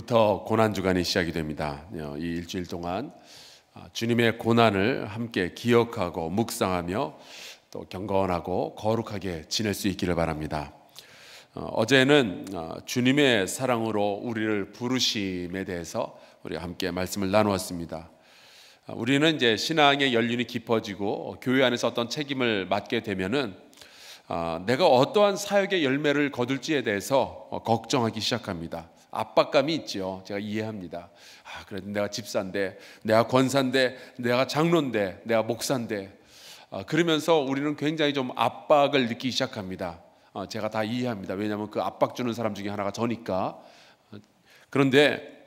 오늘부터 고난주간이 시작이 됩니다. 이 일주일 동안 주님의 고난을 함께 기억하고 묵상하며 또 경건하고 거룩하게 지낼 수 있기를 바랍니다. 어제는 주님의 사랑으로 우리를 부르심에 대해서 우리가 함께 말씀을 나누었습니다. 우리는 이제 신앙의 연륜이 깊어지고 교회 안에서 어떤 책임을 맡게 되면은 내가 어떠한 사역의 열매를 거둘지에 대해서 걱정하기 시작합니다. 압박감이 있죠. 제가 이해합니다. 그래도 내가 집사인데, 내가 권사인데, 내가 장로인데, 내가 목사인데, 그러면서 우리는 굉장히 좀 압박을 느끼기 시작합니다. 제가 다 이해합니다. 왜냐하면 그 압박 주는 사람 중에 하나가 저니까. 그런데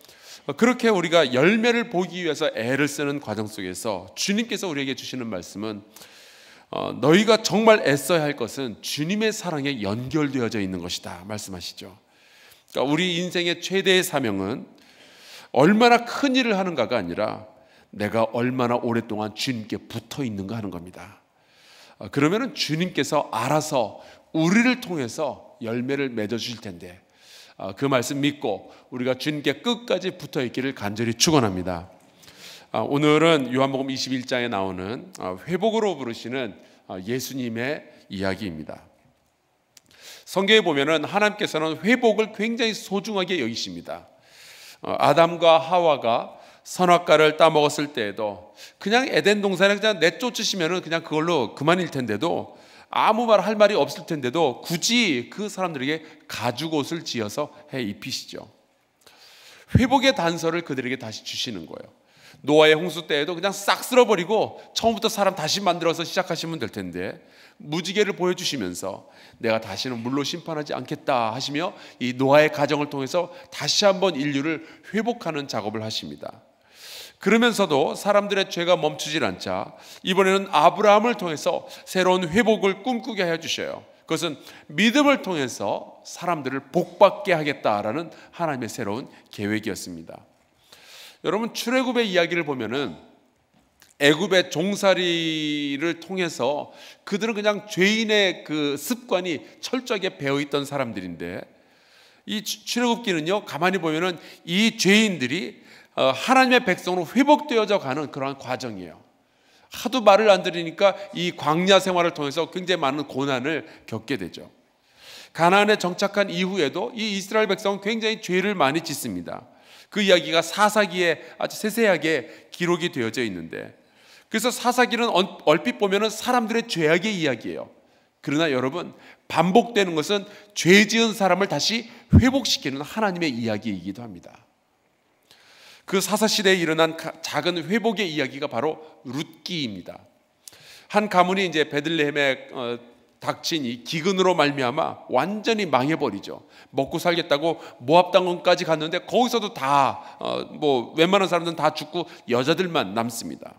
그렇게 우리가 열매를 보기 위해서 애를 쓰는 과정 속에서 주님께서 우리에게 주시는 말씀은 너희가 정말 애써야 할 것은 주님의 사랑에 연결되어져 있는 것이다 말씀하시죠. 그러니까 우리 인생의 최대의 사명은 얼마나 큰 일을 하는가가 아니라 내가 얼마나 오랫동안 주님께 붙어 있는가 하는 겁니다. 그러면은 주님께서 알아서 우리를 통해서 열매를 맺어주실 텐데 그 말씀 믿고 우리가 주님께 끝까지 붙어 있기를 간절히 축원합니다. 오늘은 요한복음 21장에 나오는 회복으로 부르시는 예수님의 이야기입니다. 성경에 보면은 하나님께서는 회복을 굉장히 소중하게 여기십니다. 아담과 하와가 선악과를 따먹었을 때에도 그냥 에덴 동산에 그냥 내쫓으시면은 그냥 그걸로 그만일 텐데도 아무 말 할 말이 없을 텐데도 굳이 그 사람들에게 가죽옷을 지어서 해 입히시죠. 회복의 단서를 그들에게 다시 주시는 거예요. 노아의 홍수 때에도 그냥 싹 쓸어버리고 처음부터 사람 다시 만들어서 시작하시면 될 텐데 무지개를 보여주시면서 내가 다시는 물로 심판하지 않겠다 하시며 이 노아의 가정을 통해서 다시 한번 인류를 회복하는 작업을 하십니다. 그러면서도 사람들의 죄가 멈추질 않자 이번에는 아브라함을 통해서 새로운 회복을 꿈꾸게 해주셔요. 그것은 믿음을 통해서 사람들을 복받게 하겠다라는 하나님의 새로운 계획이었습니다. 여러분 출애굽의 이야기를 보면은 애굽의 종살이를 통해서 그들은 그냥 죄인의 그 습관이 철저하게 배어있던 사람들인데 이 출애굽기는요 가만히 보면은 이 죄인들이 하나님의 백성으로 회복되어져 가는 그러한 과정이에요. 하도 말을 안 들으니까 이 광야 생활을 통해서 굉장히 많은 고난을 겪게 되죠. 가나안에 정착한 이후에도 이 이스라엘 백성은 굉장히 죄를 많이 짓습니다. 그 이야기가 사사기에 아주 세세하게 기록이 되어져 있는데 그래서 사사기는 얼핏 보면 사람들의 죄악의 이야기예요. 그러나 여러분 반복되는 것은 죄 지은 사람을 다시 회복시키는 하나님의 이야기이기도 합니다. 그 사사시대에 일어난 작은 회복의 이야기가 바로 룻기입니다. 한 가문이 이제 베들레헴에 닥친 이 기근으로 말미암아 완전히 망해버리죠. 먹고 살겠다고 모압 땅까지 갔는데 거기서도 다 웬만한 사람들은 다 죽고 여자들만 남습니다.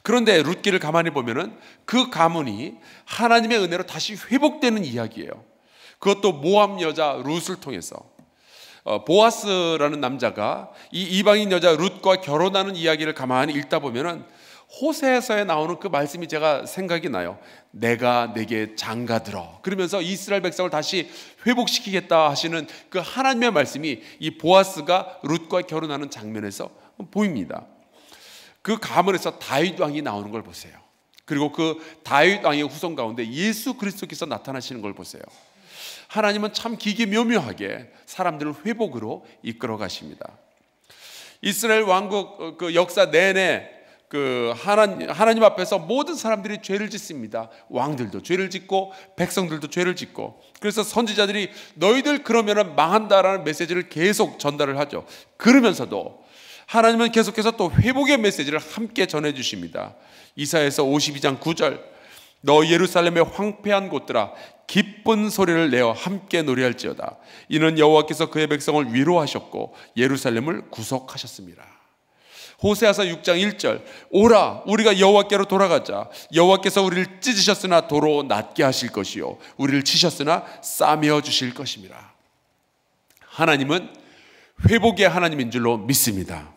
그런데 룻기를 가만히 보면은 그 가문이 하나님의 은혜로 다시 회복되는 이야기예요. 그것도 모압 여자 룻을 통해서 보아스라는 남자가 이 이방인 여자 룻과 결혼하는 이야기를 가만히 읽다 보면은 호세아서에 나오는 그 말씀이 제가 생각이 나요. 내가 내게 장가들어 그러면서 이스라엘 백성을 다시 회복시키겠다 하시는 그 하나님의 말씀이 이 보아스가 룻과 결혼하는 장면에서 보입니다. 그 가문에서 다윗 왕이 나오는 걸 보세요. 그리고 그 다윗 왕의 후손 가운데 예수 그리스도께서 나타나시는 걸 보세요. 하나님은 참 기기묘묘하게 사람들을 회복으로 이끌어 가십니다. 이스라엘 왕국 그 역사 내내 그 하나님 앞에서 모든 사람들이 죄를 짓습니다. 왕들도 죄를 짓고 백성들도 죄를 짓고 그래서 선지자들이 너희들 그러면 망한다라는 메시지를 계속 전달을 하죠. 그러면서도 하나님은 계속해서 또 회복의 메시지를 함께 전해주십니다. 이사야서 52장 9절 너 예루살렘의 황폐한 곳들아 기쁜 소리를 내어 함께 노래할지어다 이는 여호와께서 그의 백성을 위로하셨고 예루살렘을 구속하셨습니다. 호세아서 6장 1절 오라 우리가 여호와께로 돌아가자 여호와께서 우리를 찢으셨으나 도로 낫게 하실 것이요 우리를 치셨으나 싸매어 주실 것입니다. 하나님은 회복의 하나님인 줄로 믿습니다.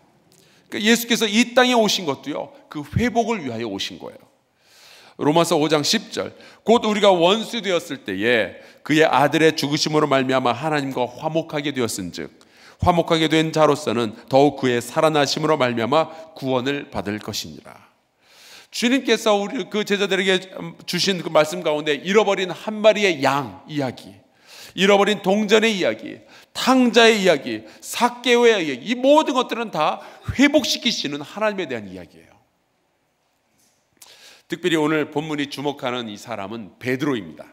그러니까 예수께서 이 땅에 오신 것도요 그 회복을 위하여 오신 거예요. 로마서 5장 10절 곧 우리가 원수 되었을 때에 그의 아들의 죽으심으로 말미암아 하나님과 화목하게 되었은즉 화목하게 된 자로서는 더욱 그의 살아나심으로 말미암아 구원을 받을 것이니라. 주님께서 우리 그 제자들에게 주신 그 말씀 가운데 잃어버린 한 마리의 양 이야기, 잃어버린 동전의 이야기, 탕자의 이야기, 삭개오의 이야기, 이 모든 것들은 다 회복시키시는 하나님에 대한 이야기예요. 특별히 오늘 본문이 주목하는 이 사람은 베드로입니다.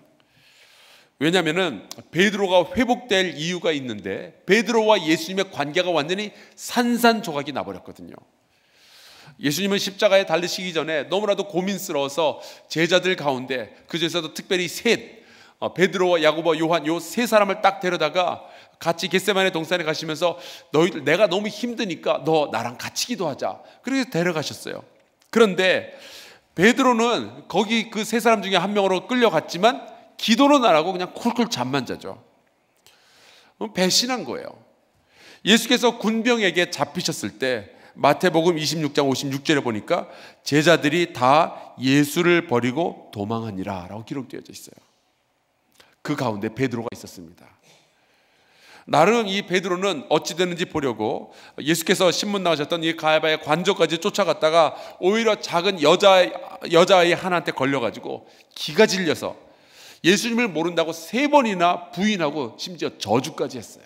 왜냐하면 베드로가 회복될 이유가 있는데 베드로와 예수님의 관계가 완전히 산산조각이 나버렸거든요. 예수님은 십자가에 달리시기 전에 너무나도 고민스러워서 제자들 가운데 그 중에서도 특별히 베드로와 야고보, 요한 요 세 사람을 딱 데려다가 같이 겟세마네 동산에 가시면서 너희들 내가 너무 힘드니까 너 나랑 같이 기도하자. 그래서 데려가셨어요. 그런데 베드로는 거기 그 세 사람 중에 한 명으로 끌려갔지만 기도는 안 하고 그냥 쿨쿨 잠만 자죠. 배신한 거예요. 예수께서 군병에게 잡히셨을 때 마태복음 26장 56절에 보니까 제자들이 다 예수를 버리고 도망하니라 라고 기록되어져 있어요. 그 가운데 베드로가 있었습니다. 나름 이 베드로는 어찌 되는지 보려고 예수께서 신문 나가셨던 이 가야바의 관저까지 쫓아갔다가 오히려 작은 여자아이 하나한테 걸려가지고 기가 질려서 예수님을 모른다고 3번이나 부인하고 심지어 저주까지 했어요.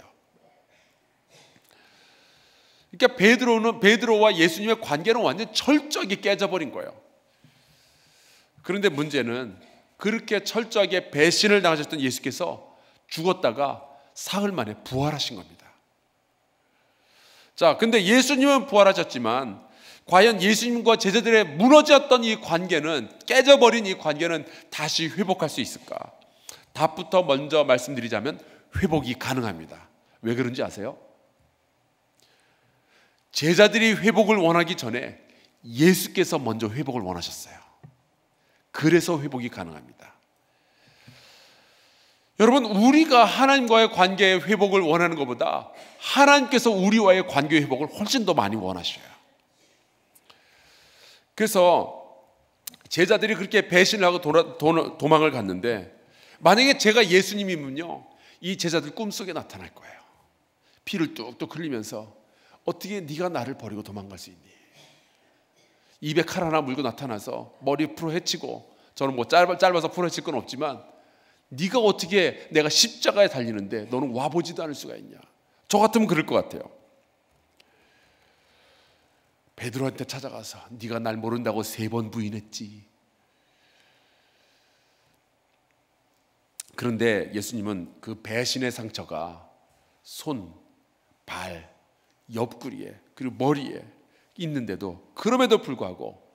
그러니까 베드로와 예수님의 관계는 완전 철저하게 깨져버린 거예요. 그런데 문제는 그렇게 철저하게 배신을 당하셨던 예수께서 죽었다가 사흘 만에 부활하신 겁니다. 자, 근데 예수님은 부활하셨지만 과연 예수님과 제자들의 무너졌던 이 관계는, 깨져버린 이 관계는 다시 회복할 수 있을까? 답부터 먼저 말씀드리자면 회복이 가능합니다. 왜 그런지 아세요? 제자들이 회복을 원하기 전에 예수께서 먼저 회복을 원하셨어요. 그래서 회복이 가능합니다. 여러분, 우리가 하나님과의 관계의 회복을 원하는 것보다 하나님께서 우리와의 관계의 회복을 훨씬 더 많이 원하셔요. 그래서 제자들이 그렇게 배신을 하고 도망을 갔는데 만약에 제가 예수님이면요, 이 제자들 꿈속에 나타날 거예요. 피를 뚝뚝 흘리면서 어떻게 네가 나를 버리고 도망갈 수 있니? 입에 칼 하나 물고 나타나서 머리 풀어 헤치고, 저는 뭐 짧아서 풀어 헤칠 건 없지만 네가 어떻게 내가 십자가에 달리는데 너는 와보지도 않을 수가 있냐? 저 같으면 그럴 것 같아요. 베드로한테 찾아가서 네가 날 모른다고 3번 부인했지. 그런데 예수님은 그 배신의 상처가 손, 발, 옆구리에 그리고 머리에 있는데도 그럼에도 불구하고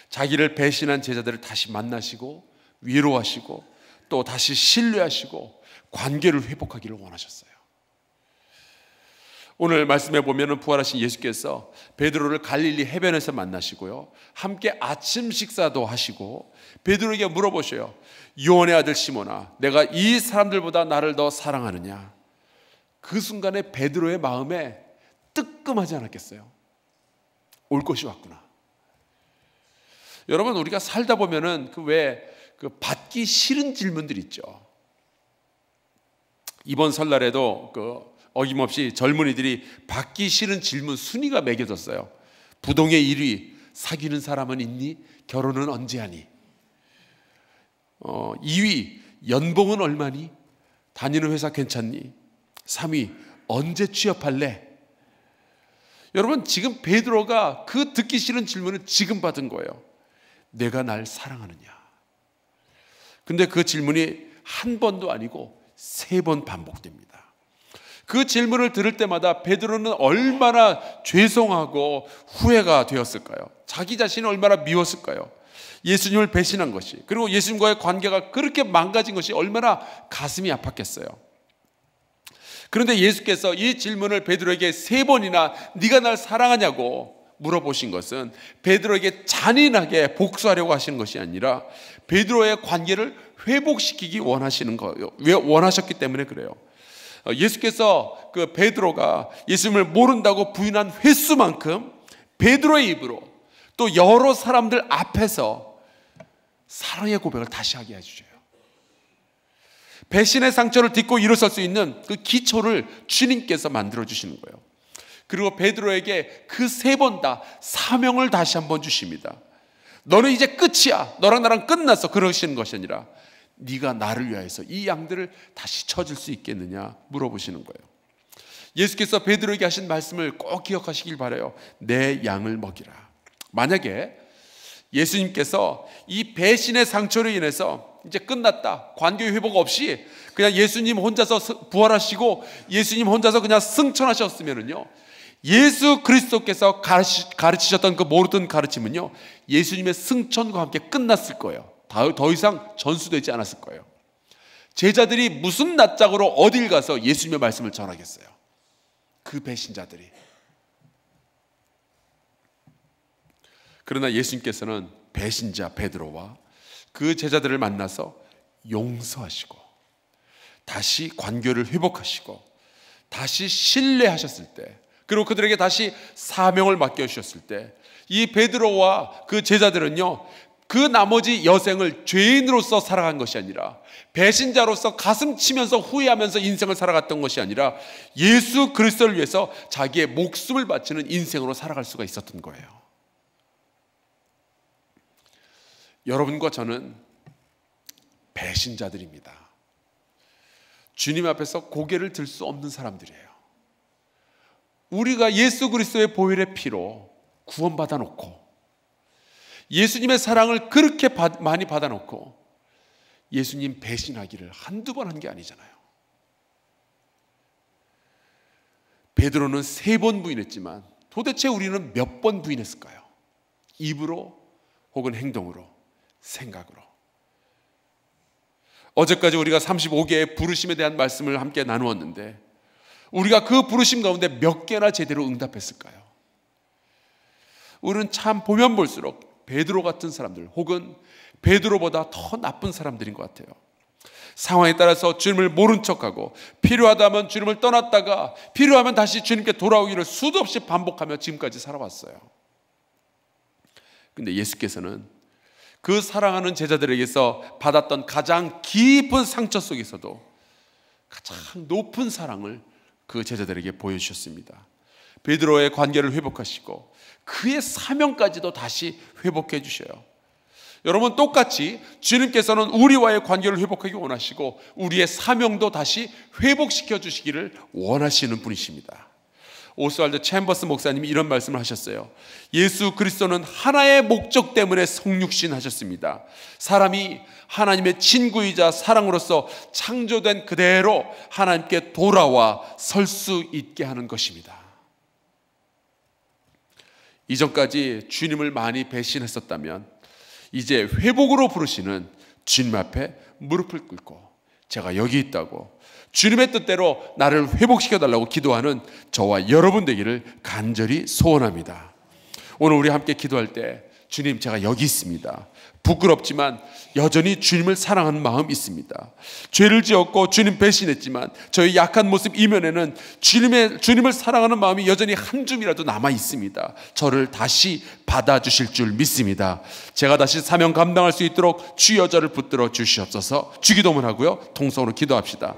자기를 배신한 제자들을 다시 만나시고 위로하시고 또 다시 신뢰하시고 관계를 회복하기를 원하셨어요. 오늘 말씀에 보면은 부활하신 예수께서 베드로를 갈릴리 해변에서 만나시고요, 함께 아침 식사도 하시고 베드로에게 물어보셔요. 요한의 아들 시몬아, 내가 이 사람들보다 나를 더 사랑하느냐? 그 순간에 베드로의 마음에 뜨끔하지 않았겠어요? 올 것이 왔구나. 여러분, 우리가 살다 보면은 그 받기 싫은 질문들 있죠. 이번 설날에도 어김없이 젊은이들이 받기 싫은 질문 순위가 매겨졌어요. 부동의 1위, 사귀는 사람은 있니? 결혼은 언제 하니? 2위, 연봉은 얼마니? 다니는 회사 괜찮니? 3위, 언제 취업할래? 여러분, 지금 베드로가 그 듣기 싫은 질문을 지금 받은 거예요. 내가 날 사랑하느냐? 근데 그 질문이 한 번도 아니고 3번 반복됩니다. 그 질문을 들을 때마다 베드로는 얼마나 죄송하고 후회가 되었을까요? 자기 자신이 얼마나 미웠을까요? 예수님을 배신한 것이, 그리고 예수님과의 관계가 그렇게 망가진 것이 얼마나 가슴이 아팠겠어요. 그런데 예수께서 이 질문을 베드로에게 3번이나 네가 날 사랑하냐고 물어보신 것은 베드로에게 잔인하게 복수하려고 하시는 것이 아니라 베드로의 관계를 회복시키기 원하시는 거예요. 왜 원하셨기 때문에 그래요. 예수께서 그 베드로가 예수님을 모른다고 부인한 횟수만큼 베드로의 입으로 또 여러 사람들 앞에서 사랑의 고백을 다시 하게 해주셔요. 배신의 상처를 딛고 일어설 수 있는 그 기초를 주님께서 만들어 주시는 거예요. 그리고 베드로에게 그 3번 다 사명을 다시 한번 주십니다. 너는 이제 끝이야. 너랑 나랑 끝났어. 그러시는 것이 아니라 네가 나를 위하여서 이 양들을 다시 쳐줄 수 있겠느냐 물어보시는 거예요. 예수께서 베드로에게 하신 말씀을 꼭 기억하시길 바라요. 내 양을 먹이라. 만약에 예수님께서 이 배신의 상처로 인해서 이제 끝났다, 관계 회복 없이 그냥 예수님 혼자서 부활하시고 예수님 혼자서 그냥 승천하셨으면은요, 예수 그리스도께서 가르치셨던 그 모든 가르침은요, 예수님의 승천과 함께 끝났을 거예요. 더 이상 전수되지 않았을 거예요. 제자들이 무슨 낯짝으로 어딜 가서 예수님의 말씀을 전하겠어요? 그 배신자들이. 그러나 예수님께서는 배신자 베드로와 그 제자들을 만나서 용서하시고 다시 관계를 회복하시고 다시 신뢰하셨을 때, 그리고 그들에게 다시 사명을 맡겨주셨을 때, 이 베드로와 그 제자들은요, 그 나머지 여생을 죄인으로서 살아간 것이 아니라, 배신자로서 가슴 치면서 후회하면서 인생을 살아갔던 것이 아니라, 예수 그리스도를 위해서 자기의 목숨을 바치는 인생으로 살아갈 수가 있었던 거예요. 여러분과 저는 배신자들입니다. 주님 앞에서 고개를 들 수 없는 사람들이에요. 우리가 예수 그리스도의 보혈의 피로 구원받아 놓고, 예수님의 사랑을 그렇게 많이 받아 놓고 예수님 배신하기를 한두 번 한 게 아니잖아요. 베드로는 3번 부인했지만 도대체 우리는 몇 번 부인했을까요? 입으로 혹은 행동으로, 생각으로. 어제까지 우리가 35개의 부르심에 대한 말씀을 함께 나누었는데, 우리가 그 부르심 가운데 몇 개나 제대로 응답했을까요? 우리는 참 보면 볼수록 베드로 같은 사람들, 혹은 베드로보다 더 나쁜 사람들인 것 같아요. 상황에 따라서 주님을 모른 척하고, 필요하다면 주님을 떠났다가 필요하면 다시 주님께 돌아오기를 수도 없이 반복하며 지금까지 살아왔어요. 근데 예수께서는 그 사랑하는 제자들에게서 받았던 가장 깊은 상처 속에서도 가장 높은 사랑을 그 제자들에게 보여주셨습니다. 베드로의 관계를 회복하시고 그의 사명까지도 다시 회복해 주셔요. 여러분, 똑같이 주님께서는 우리와의 관계를 회복하기 원하시고 우리의 사명도 다시 회복시켜 주시기를 원하시는 분이십니다. 오스왈드 챔버스 목사님이 이런 말씀을 하셨어요. 예수 그리스도는 하나의 목적 때문에 성육신 하셨습니다. 사람이 하나님의 친구이자 사랑으로서 창조된 그대로 하나님께 돌아와 설 수 있게 하는 것입니다. 이전까지 주님을 많이 배신했었다면 이제 회복으로 부르시는 주님 앞에 무릎을 꿇고 제가 여기 있다고, 주님의 뜻대로 나를 회복시켜달라고 기도하는 저와 여러분 되기를 간절히 소원합니다. 오늘 우리 함께 기도할 때, 주님, 제가 여기 있습니다. 부끄럽지만 여전히 주님을 사랑하는 마음이 있습니다. 죄를 지었고 주님 배신했지만 저의 약한 모습 이면에는 주님을 사랑하는 마음이 여전히 한 줌이라도 남아 있습니다. 저를 다시 받아주실 줄 믿습니다. 제가 다시 사명 감당할 수 있도록 주여 저를 붙들어 주시옵소서. 주기도문 하고요, 통성으로 기도합시다.